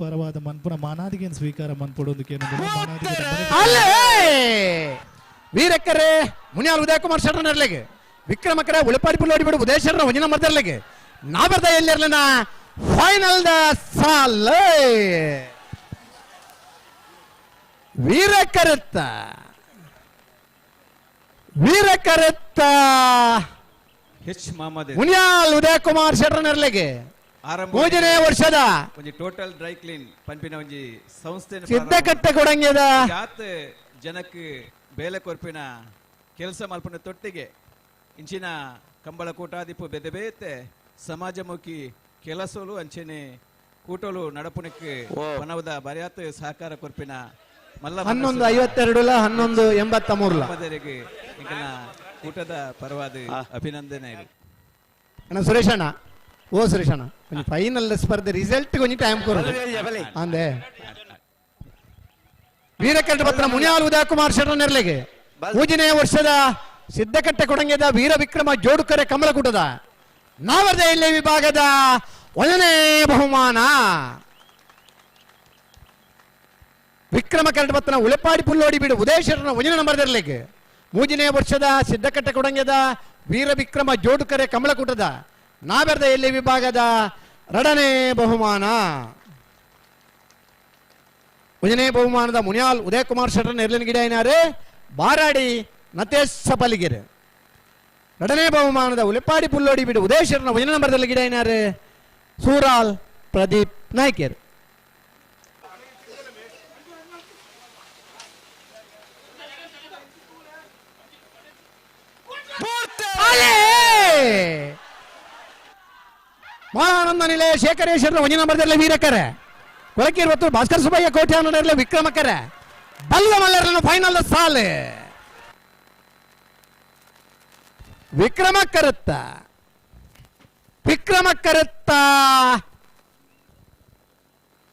ಪರವಾದ ಮನ್ಪುನ ಮಾನಾದಿಗೆ ಸ್ವೀಕಾರ ಮನ್ಪಡೋದಕ್ಕೆ ವೀರಕ್ಕರೆ ಮುನಿಯಾಲ್ ಉದಯ ಕುಮಾರ್ ಶೆಟ್ಟರ್ ನೆರಲೆಗೆ ವಿಕ್ರಮಕರೆ ಉಳಿಪಾಡಿ ಪುಲ್ಲೋಡಿ ಬಿಡು ಉದಯೇಶ್ವರನ ಒಂಜಿನ ಮರ್ದರ್ಲೆಗೆ ನಾ ಬರ್ದ ಎಲ್ಲಿರ್ಲನ ಫೈನಲ್ ದ ಸಾಲ್ ವೀರಕರತ್ತ ಮುನಿಯಾಲ್ ಉದಯ ಕುಮಾರ್ ಶೆಟ್ಟರ್ ನೆರಲೆಗೆ ಮೂಜನೇ ವರ್ಷದ ಟೋಟಲ್ ಡ್ರೈ ಕ್ಲೀನ್ ಪಂಪಿನ ಒಂಜಿ ಸಂಸ್ಥೆ ಸಿದ್ಧಕಟ್ಟೆ ಕೊಡಂಗ್ಯದ ಜನಕ್ಕೆ ಬೇಲೆ ಕೊರ್ಪಿನ ಕೆಲಸ ಮಲ್ಪನ ತೊಟ್ಟಿಗೆ ಇಂಚಿನ ಕಂಬಳ ಕೂಟಾದಿಪ್ಪು ಬೆದೆ ಬೇತೆ ಸಮಾಜಮುಖಿ ಕೆಲಸಲು ಅಂಚೆನೆ ಕೂಟಲು ನಡಪುನಕ್ಕೆ ಪನವದ ಬರಿಯಾತ ಸಹಕಾರ ಕೊರ್ಪಿನ ಮಲ್ಲ 11:52 11:83 ಇಂಕನ ಕೂಟದ ಪರವಾದ ಅಭಿನಂದನೆ ಅಣ್ಣ ಸುರೇಶಣ್ಣ ಓ ಸುರೇಶಣ್ಣ ಫೈನಲ್ ಸ್ಪರ್ಧೆ ರಿಸಲ್ಟ್ ಕೊಂಚ ಟೈಮ್ ಕೊಡು ಅಂದೆ ವೀರಕಟ್ಟ ಪತ್ರ ಮುನಿಯಾಲ್ ಉದಯ ಕುಮಾರ್ ಶೆಟ್ಟರ್ ನೆರಲೆಗೆ ಮೂಜನೇ ವರ್ಷದ ಸಿದ್ಧಕಟ್ಟೆ ಕೊಡಂಗೆದ ವೀರ ವಿಕ್ರಮ ಜೋಡುಕರೆ ಕಮಲಕೂಟದ ನಾವರ್ದ ಇಲ್ಲೇ ವಿಭಾಗದ 1ನೇ ಬಹುಮಾನ ವಿಕ್ರಮ ಕರಟಪತ್ತನ ಉಳೆಪಾಡಿ ಪುಲ್ಲೋಡಿ ಬಿಡು ಉದಯೇಶ್ವರನ 1ನೇ ನಂಬರ್ ನೆರಲೆಗೆ ಮೂಜನೇ ವರ್ಷದ ಸಿದ್ಧಕಟ್ಟೆ ಕೊಡಂಗೆದ ವೀರ ವಿಕ್ರಮ ಜೋಡುಕರೆ ಕಮಲಕೂಟದ ನಾವೆರ್ದ ಎಲ್ಲಿ ವಿಭಾಗದ 2ನೇ ಬಹುಮಾನ 1ನೇ ಬಹುಮಾನದ ಮುನಿಯಾಲ್ ಉದಯ ಕುಮಾರ್ ಶೆಟ್ಟರ್ ನೆರಳಿನ ಗಿಡ ಏನಾರೆ ಬಾರಾಡಿ ನತೇಶ್ ಸಪಲಿಗೆರೆ 2ನೇ ಬಹುಮಾನದ ಉಲೆಪಾಡಿ ಪುಲ್ಲೋಡಿ ಬಿಡು ಉದಯೇಶ್ವರನ 1ನೇ ನಂಬರ್ದಲ್ಲಿ ಗಿಡ ಏನಾರೆ ಸೂರಾಲ್ ಪ್ರದೀಪ್ ನಾಯ್ಕರ್ ಮಾನಂದ ನಿಲಯ ಶೇಖರೇಶ್ವರನ 1ನೇ ನಂಬರ್ದಲ್ಲಿ ವೀರಕರೆ ಕೊಳಕೀರ್ ಮತ್ತು ಭಾಸ್ಕರ್ ಸುಬ್ಬಯ್ಯ ಕೋಟೆ ಅನ್ನೋದ್ರಲ್ಲಿ ವಿಕ್ರಮಕರೆ ಬಲ್ಲ ಮಲ್ಲರನ್ನು ಫೈನಲ್ ಸಾಲೆ ವಿಕ್ರಮಕರತ್ತ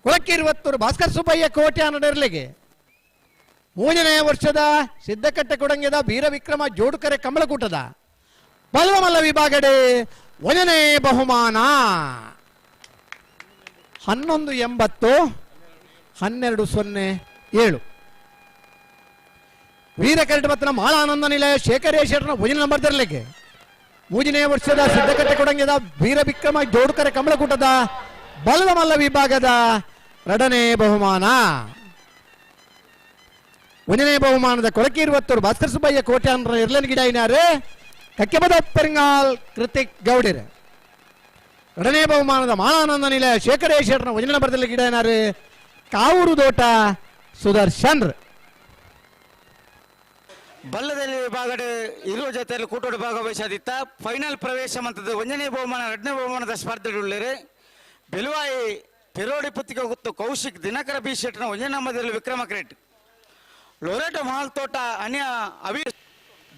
ಕೊಳಕೀರ್ ಭಾಸ್ಕರ್ ಸುಬ್ಬಯ್ಯ ಕೋಟೆ ಅನ್ನೋದ್ರಲ್ಲಿಗೆ 3ನೇ ವರ್ಷದ ಸಿದ್ಧಕಟ್ಟೆ ಕೊಡಂಗೆದ ವೀರ ವಿಕ್ರಮ ಜೋಡುಕರೆ ಕಮಲಕೂಟದ ಬಲ್ವಮಲ್ಲ ವಿಭಾಗಡೆ 1ನೇ ಬಹುಮಾನ 11:80 12:07 ವೀರಕರಟಪತ್ತನ ಮಾಳಾನಂದ ನಿಲಯ ಶೇಖರೇಶ್ವರನ 1ನೇ ನಂಬರ್ ತರಲಿಕ್ಕೆ 3ನೇ ವರ್ಷದ ಸಿದ್ಧಕಟ್ಟೆ ಕೊಡಂಗೆದ ವೀರ ವಿಕ್ರಮ ಜೋಡುಕರೆ ಕಮಲಕೂಟದ ಬಲ್ವಮಲ್ಲ ವಿಭಾಗದ 2ನೇ ಬಹುಮಾನ 1ನೇ ಬಹುಮಾನದ ಕೊಳಕೀರ್ ಭಾಸ್ಕರ್ ಸುಬ್ಬಯ್ಯ ಕೋಟೆ ಅನ್ನೋ ಇರ್ಲನ್ ಗಿಡ ಏನಾರೆ ಕಕ್ಕೆಬದ ಪೆರಿಂಗಾಲ್ ಕೃತಿಕ್ ಗೌಡಿರ್ 2ನೇ ಬಹುಮಾನದ ಮಾಳಾನಂದ ನಿಲಯ ಶೇಖರೇಶ್ವರನ 1ನೇ ನಂಬರ್ದಲ್ಲಿ ಗಿಡ ಏನಾರು ಕಾವೂರು ದೋಟ ಸುದರ್ಶನ್ ಬಲ್ಲದಲ್ಲಿ ವಿಭಾಗದ ಇರುವ ಜೊತೆಯಲ್ಲಿ ಕೂಟೋಡು ಭಾಗವಹಿಸಿದ್ದ ಫೈನಲ್ ಪ್ರವೇಶ ಮಂತದ 1ನೇ ಬಹುಮಾನ 2ನೇ ಬಹುಮಾನದ ಸ್ಪರ್ಧೆಯುಳ್ಳರೆ ಬೆಲುವಾಯಿ ಪೆರೋಡಿ ಪುತ್ತಿಗೆ ಗೊತ್ತು ಕೌಶಿಕ್ ದಿನಕರ ಬಿ ಶೆಟ್ನ 1ನೇ ನಂಬರ್ದಲ್ಲಿ ವಿಕ್ರಮ ಕ್ರೇಟ್ ಲೊರೆಟೋ ಮಹಾಲ್ ತೋಟ ಅನ್ಯ ಅವಿ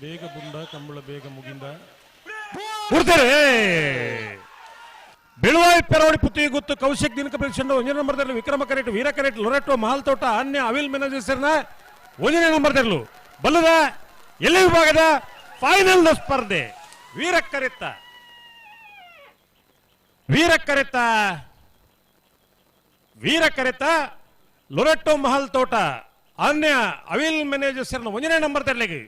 ಬೇಗ ಬುಂಡ ಕಂಬಳ ಬೇಗ ಮುಗಿಂದ ಬೆಳುವಾಯಿ ಪೆರೋಡಿ ಪುತ್ತಿಗೆ ಗೊತ್ತು ಕೌಶಿಕ್ ದಿನಕರ ಬಿ ಶೆಟ್ನ 1ನೇ ನಂಬರ್ದಲ್ಲಿ ವಿಕ್ರಮ ಕ್ರೇಟ್ ವೀರ ಕ್ರೇಟ್ ಲೊರೆಟೋ ಮಹಾಲ್ ತೋಟ ಅನ್ಯ ಅವಿಲ್ ಮೆನಜರ್ನ 1ನೇ ನಂಬರ್ದಲ್ಲೂ ಬಲ್ಲದ ಎಲ್ಲಿ ವಿಭಾಗದ ಫೈನಲ್ ಸ್ಪರ್ಧೆ ವೀರಕರೆತ ಲೊರೆಟೋ ಮಹಲ್ ತೋಟ ಅನ್ಯ ಅವಿಲ್ ಮ್ಯಾನೇಜರ್ಸ್ 1ನೇ ನಂಬರ್ ತರಲಿಗೆ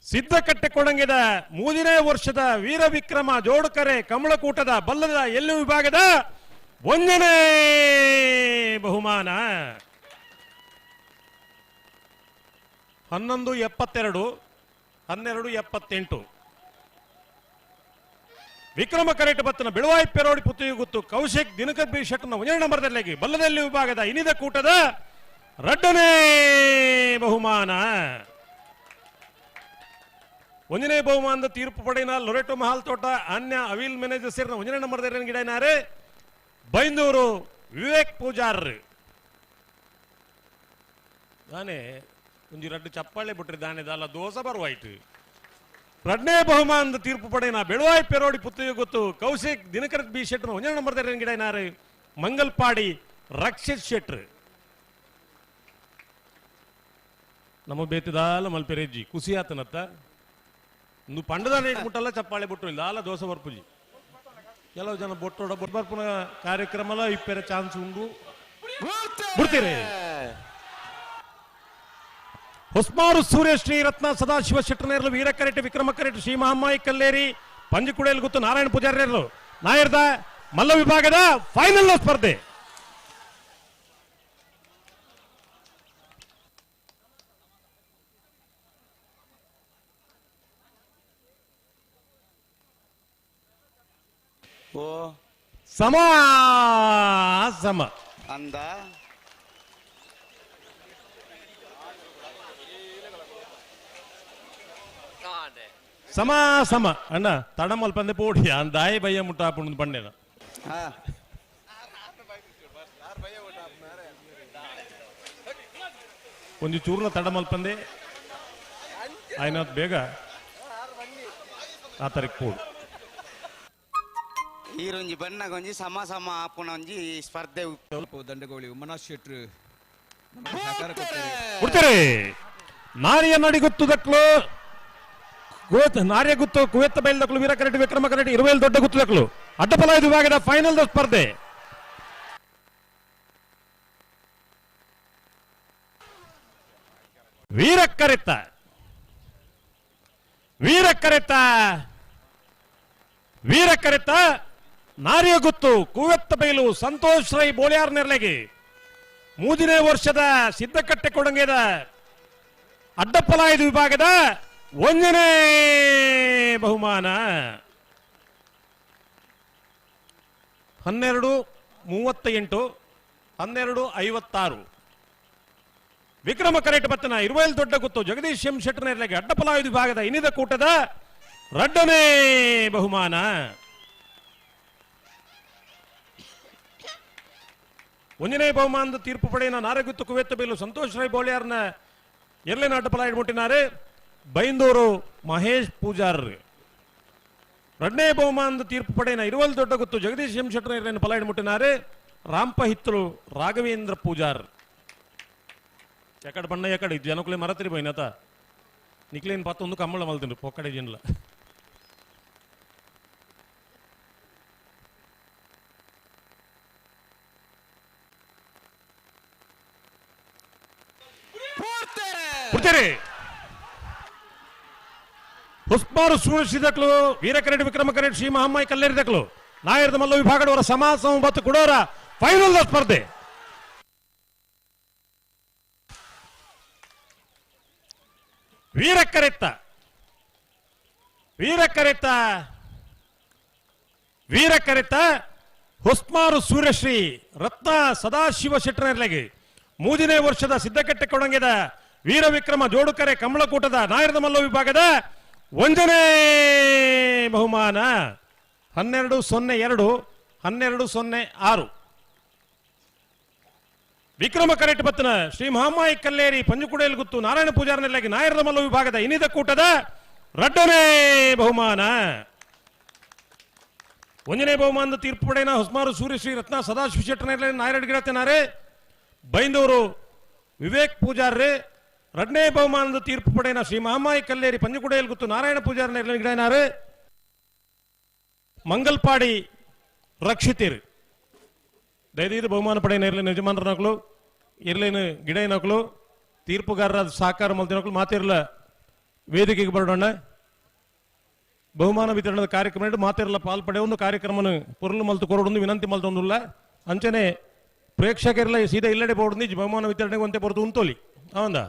ಸಿದ್ಧಕಟ್ಟೆ ಕೊಡಂಗೆದ 3ನೇ ವರ್ಷದ ವೀರ ವಿಕ್ರಮ ಜೋಡುಕರೆ ಕಮಲಕೂಟದ ಬಲ್ಲದ ಎಲ್ಲಿ ವಿಭಾಗದ 1ನೇ ಬಹುಮಾನ 11:72 12:78 ವಿಕ್ರಮ ಕರೆಟಪತ್ತನ ಬೆಳುವಾಯಿ ಪೆರೋಡಿ ಪುತ್ತಿಗೆ ಗೊತ್ತು ಕೌಶಿಕ್ ದಿನಕರ್ ಬಿ ಶೆಟ್ನ 1ನೇ ನಂಬರ್ದಲ್ಲಿ ಬಲ್ಲದಲ್ಲಿ ವಿಭಾಗದ ಇನಿದ ಕೂಟದ 2ನೇ ಬಹುಮಾನ 1ನೇ ಬಹುಮಾನದ ತೀರ್ಪು ಪಡೆಯಿನ ಲೊರೆಟೋ ಮಹಾಲ್ ತೋಟ ಅನ್ಯ ಅವಿಲ್ ಮ್ಯಾನೇಜರ್ ಸೇರಿನ 1ನೇ ನಂಬರ್ದಲ್ಲಿ ಗಿಡನಾರೆ ಬೈಂದೂರು ವಿವೇಕ್ ಪೂಜಾರ್ ನಾನೇ ಒಂಜಿ 2 ಚಪ್ಪಾಳೆ ಬಿಟ್ರಿ ದಾನೆ ದಾಲ ದೋಸ ಬರುವಾಯ್ತು 2ನೇ ಬಹುಮಾನದ ತೀರ್ಪು ಪಡೆಯಿನ ಬೆಳುವಾಯಿ ಪೆರೋಡಿ ಪುತ್ತಿಗೆ ಗೊತ್ತು ಕೌಶಿಕ್ ದಿನಕರ್ ಬಿ ಶೆಟ್ನ 1ನೇ ನಂಬರ್ದಲ್ಲಿ ಗಿಡನಾರೆ ಮಂಗಲ್ಪಾಡಿ ರಕ್ಷಿತ್ ಶೆಟ್ರ್ ನಮ್ಮ ಬೇತಿದಾಲ ಮಲ್ಪೆರೆಜ್ಜಿ ಖುಷಿ ಆತನತ್ತ ಒಂದು ಪಂಡದ ರೇಟ್ ಮುಟ್ಟಲ್ಲ ಚಪ್ಪಾಳೆ ಬಿಟ್ಟು ಇಲ್ಲ ದೋಸೆ ಬರ್ಪುಜಿ ಕೆಲವು ಜನ ಬೊಟ್ಟೋಡ ಬರ್ಪುನ ಕಾರ್ಯಕ್ರಮಲ ಇಪ್ಪೆರೆ ಚಾನ್ಸ್ ಉಂಡು ಬಿಡ್ತೀರಿ. ಹೊಸ್ಮಾರು ಸೂರ್ಯಶ್ರೀ ರತ್ನ ಸದಾಶಿವ ಶೆಟ್ಟರ್ನೇರ್ಲು ವೀರಕರೆಟ್ಟಿ ವಿಕ್ರಮಕರೆಟ್ಟಿ ಶ್ರೀ ಮಹಾಮಾಯಿ ಕಲ್ಲೇರಿ ಪಂಜಿಕುಡೇಲ್ ಗುತ್ತು ನಾರಾಯಣ ಪೂಜಾರಿಯರ್ಲು ನಾಯರ್ದ ಮಲ್ಲ ವಿಭಾಗದ ಫೈನಲ್ ಸ್ಪರ್ಧೆ. ಓ ಸಮ ಸಮ ಅಂದ ಸಮ ಸಮ ಅಣ್ಣ ತಡಮಲ್ ಪಂದೆ ಪೋಡಿ ಅಂದಾಯ ಬಯ್ಯ ಮುಟ್ಟಾಪುಣ್ ಪಂಡೆನ ಹಾ ಒಂದು ಚೂರ್ನ ತಡಮಲ್ ಪಂದೆ ಆಯ್ನ ಬೇಗ ಆ ತರಕ್ ಪೋಡು ಈರೊಂಜಿ ಬಣ್ಣಗೊಂಜಿ ಸಮ ಸಮ ಆಪುಣ ಒಂಜಿ ಸ್ಪರ್ಧೆ ದಂಡಗೋಳಿ ಉಮ್ಮನಾಥ್ ಶೆಟ್ರು ನಮಗೆ ಸಹಕಾರ ಕೊಡ್ತಾರೆ. ಕೊಡ್ತಾರೆ. ನಾರಿಯ ನಡಿಗುತ್ತುದಕ್ಲು ನಾರ್ಯ ಗುತ್ತು ಕುವೆತ್ತ ಬೈಲ್ದಕ್ಲು ವೀರಕರೆಡ್ಡಿ ವಿಕ್ರಮಕರೆಡ್ಡಿ ಇರುವೇಲ್ ದೊಡ್ಡ ಗುತ್ತುದಕ್ಲು ಅಡ್ಡಪಲ ವಿಭಾಗದ ಫೈನಲ್ ಸ್ಪರ್ಧೆ. ವೀರಕರೆತ್ತ ವೀರಕರೆತ್ತ ವೀರಕರೆತ್ತ ನಾರಿಯ ಗುತ್ತು ಕುವೆತ್ತ ಬೈಲು ಸಂತೋಷ್ ರೈ ಬೋಳ್ಯಾರ್ ನೆರ್ಲೆಗೆ 3ನೇ ವರ್ಷದ ಸಿದ್ದಕಟ್ಟೆ ಕೊಡಂಗೆದ ಅಡ್ಡಪಲಾಯದ ವಿಭಾಗದ 1ನೇ ಬಹುಮಾನ 12:38 12:56 ವಿಕ್ರಮಕರೆಟ್ಟಿ ಪತ್ತನ ಇರುವೇಲ್ ದೊಡ್ಡ ಗುತ್ತು ಜಗದೀಶ್ ಎಂ ಶೆಟ್ಟರ್ನೆರ್ಲೆಗೆ ಅಡ್ಡಪಲಾಯದ ವಿಭಾಗದ ಇನಿದ ಕೂಟದ 2ನೇ ಬಹುಮಾನ. ಒಂದನೇ ಬಹುಮಾನದ ತೀರ್ಪು ಪಡೆಯನ ನಾರಗುತ್ತು ಕುವೆತ್ತ ಬೈಲು ಸಂತೋಷ್ ರೈ ಬೋಳ್ಯಾರ್ನ ಎರಲೇನ ಅಡ್ಡಪಲಾಯ ಮುಟ್ಟಿನಾರೆ ಬೈಂದೂರು ಮಹೇಶ್ ಪೂಜಾರ್. 2ನೇ ಬಹುಮಾನದ ತೀರ್ಪು ಪಡೆಯನ ಇರುವಲ್ ದೊಡ್ಡ ಗುತ್ತು ಜಗದೀಶ್ ಎಂ ಶೆಟ್ಟರ್ ಎರಲೇನ ಪಲಾಯ ಮುಟ್ಟಿನಾರೆ ರಾಂಪ ಹಿತ್ತಲು ರಾಘವೇಂದ್ರ ಪೂಜಾರ್. ಎಕಡೆ ಬಣ್ಣ ಎಕಡೆ ಜನಕುಲೆ ಮರತಿರಿ ಬೈನತ ನಿಕ್ಲೇನ್ ಪತ್ತೊಂದು ಕಮ್ಮಳ ಮಲ್ತೀನಿ ಪೊಕ್ಕಡೆ ಜನಲ ಕೊಡ್ತೇನೆ. ಹೊಸ್ಮಾರು ಸೂರ್ಯಶ್ರೀದಕ್ಲು ವೀರಕರೆಡ್ಡಿ ವಿಕ್ರಮಕರೆಡ್ಡಿ ಶ್ರೀ ಮಹಾಮಾಯಿ ಕಲ್ಲೇರಿದಕ್ಲು ನಾಯರದ ಮಲ್ಲ ವಿಭಾಗದವರ ಸಮಾಸ ಮತ್ತು ಕುಡೋರ ಫೈನಲ್ ಸ್ಪರ್ಧೆ. ವೀರಕರೆತ್ತ ವೀರಕರೆತ್ತ ವೀರಕರೆತ್ತ ಹೊಸ್ಮಾರು ಸೂರ್ಯಶ್ರೀ ರತ್ನ ಸದಾಶಿವ ಶೆಟ್ಟರ್ನೆರ್ಲೆಗೆ 3ನೇ ವರ್ಷದ ಸಿದ್ದಕಟ್ಟೆ ಕೊಡಂಗೆದ ವೀರ ವಿಕ್ರಮ ಜೋಡುಕರೆ ಕಮಲಕೂಟದ ನಾಯರದ ಮಲ್ಲ ವಿಭಾಗದ 1ನೇ ಬಹುಮಾನ 12:02 12:06 ವಿಕ್ರಮಕರೆಟ್ಟಿ ಪತ್ತನ ಶ್ರೀ ಮಹಾಮಾಯಿ ಕಲ್ಲೇರಿ ಪಂಜುಕುಡೇಲ್ ಗುತ್ತು ನಾರಾಯಣ ಪೂಜಾರ್ನೆಲ್ಲೆಗೆ ನಾಯರದ ಮಲ್ಲ ವಿಭಾಗದ ಇನಿದ ಕೂಟದ 2ನೇ ಬಹುಮಾನ. 1ನೇ ಬಹುಮಾನದ ತೀರ್ಪು ಪಡೆಯನ ಹೊಸ್ಮಾರು ಸೂರ್ಯಶ್ರೀ ರತ್ನ ಸದಾಶಿವ ಶೆಟ್ಟರ್ನೆರ್ಲೆ ನಾಯರಡ್ ಗಿಡತೆನಾರೆ ಬೈಂದೂರು ವಿವೇಕ್ ಪೂಜಾರ್ರೆ. 2ನೇ ಬಹುಮಾನದ ತೀರ್ಪು ಪಡೆಯನ ಶ್ರೀ ಮಹಾಮಾಯಿ ಕಲ್ಲೇರಿ ಪಂಜುಕುಡೇಲ್ ಗುತ್ತು ನಾರಾಯಣ ಪೂಜಾರ್ನೆರ್ಲೆ ಗಿಡನಾರೆ ಮಂಗಲ್ಪಾಡಿ ರಕ್ಷಿತೀರ್. ದಯದೀದು ಬಹುಮಾನ ಪಡೆಯನ ಇರ್ಲೇನು ಯಜಮಾನರನಕ್ಲು ಇರ್ಲೇನು ಗಿಡನಕ್ಲು ತೀರ್ಪುಗಾರರ ಸಹಕಾರ ಮಲ್ತಿನಕ್ಲು ಮಾತಿರಲ ವೇದಿಕೆಗೆ ಬರೋಣ. ಬಹುಮಾನ ವಿತರಣದ ಕಾರ್ಯಕ್ರಮ ಮಾತಿರಲ ಪಾಲ್ಪಡೆ ಒಂದು ಕಾರ್ಯಕ್ರಮ ಪೊರ್ಲು ಮಲ್ತು ಕೊರಡೊಂದು ವಿನಂತಿ ಮಲ್ತೊಂದುಲ್ಲ ಅಂಚನೆ ಪ್ರೇಕ್ಷಕರೆಲ್ಲ ಸೀದಾ ಇಲ್ಲಡೆ ಬೋರ್ಡು ಬಹುಮಾನ ವಿತರಣೆಗೆ ಒಂತೆ ಬರೋದು ಉಂತೋಲಿ ಅವಂದ